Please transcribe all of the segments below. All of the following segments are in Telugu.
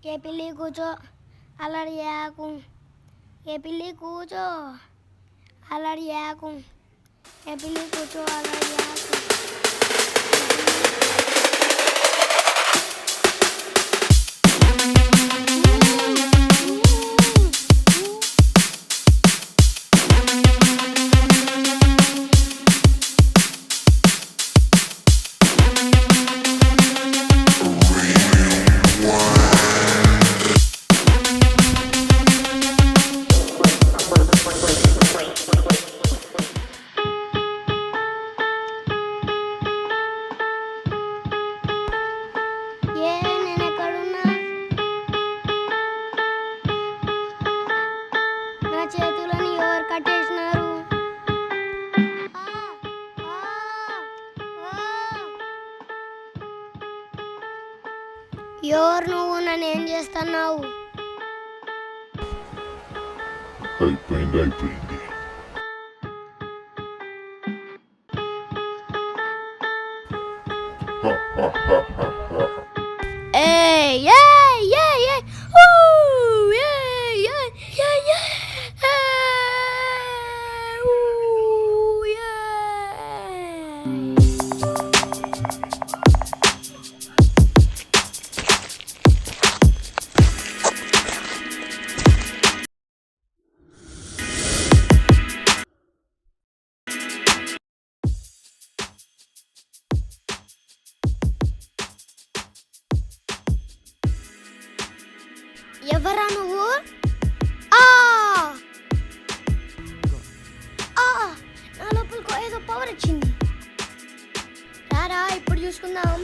ఏ పిల్లి కూర్చో అల్లరి చేయకు. ఏ పిల్లి కూర్చో అల్లరి చేయకు. ఏ పిల్లి కూర్చో అల్లరి చేయకు. చేతులని ఎవరు కట్టేసినారు? ఎవరు నువ్వు? నన్ను ఏం చేస్తున్నావు? అయిపోయింది. ఎవరా నువ్వు? నా లోపలికి ఏదో పవర్ వచ్చింది. రారా ఇప్పుడు చూసుకుందాం.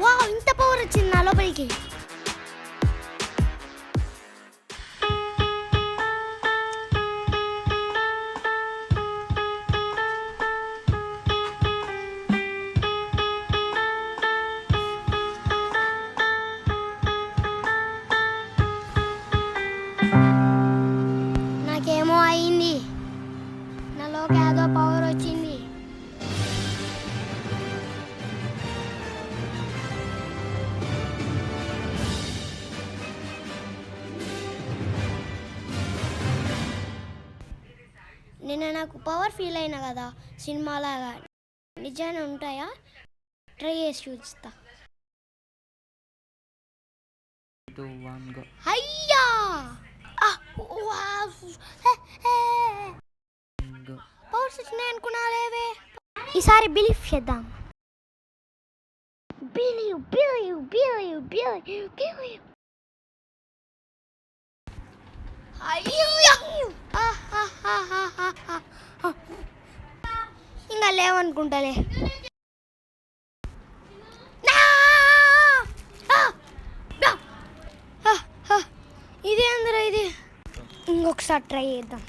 వావ్, ఇంత పవర్ వచ్చింది నా లోపలికి. నాకేమో అయింది. నాలోకి ఏదో పవర్ వచ్చింది. నిన్న నాకు పవర్ ఫీల్ అయినా కదా సినిమాలాగా. నిజాన్ని ఉంటాయా? ట్రై చేసి చూస్తా. అయ్యా పవర్స్ వచ్చినాయి అనుకున్నాలేవే. ఈసారి బిలీవ్ చేద్దాం. ఇంకా లేవనుకుంటాలే. ఇది అందరూ ఇది ఇంకొకసారి ట్రై చేద్దాం.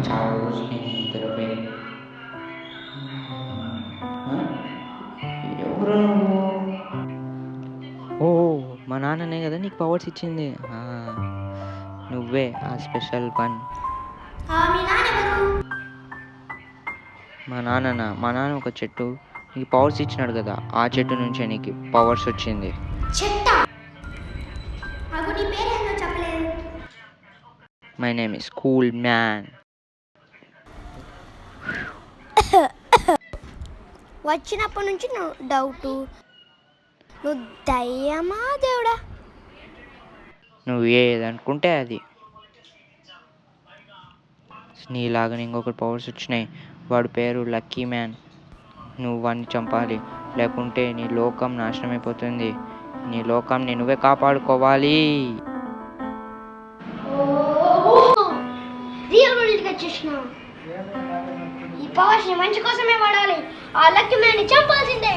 చాలా రోజులైంది నిద్రపోయి. ఎవరు నువ్వు? ఓ, మా నాన్ననే కదా నీకు పవర్స్ ఇచ్చింది. నువ్వే ఆ స్పెషల్ వన్. మా నాన్న ఒక చెట్టు నీకు పవర్స్ ఇచ్చినాడు కదా, ఆ చెట్టు నుంచే నీకు పవర్స్ వచ్చింది. My name is cool man. వచ్చినప్పటి నుంచి నువ్వు డౌట్, నువ్వు దయ్యమా దేవుడా? నువ్వు ఏదనుకుంటే అది. నీలాగా ఇంకొకటి పవర్స్ వచ్చినాయి. వాడి పేరు లక్కీ మ్యాన్. నువ్వు వాడిని చంపాలి, లేకుంటే నీ లోకం నాశనం అయిపోతుంది. నీ లోకంని నువ్వే కాపాడుకోవాలి. ఈ పవర్స్ మంచి కోసమే వాడాలి. ఆ లక్కీ మ్యాన్ ని చంపాల్సిందే.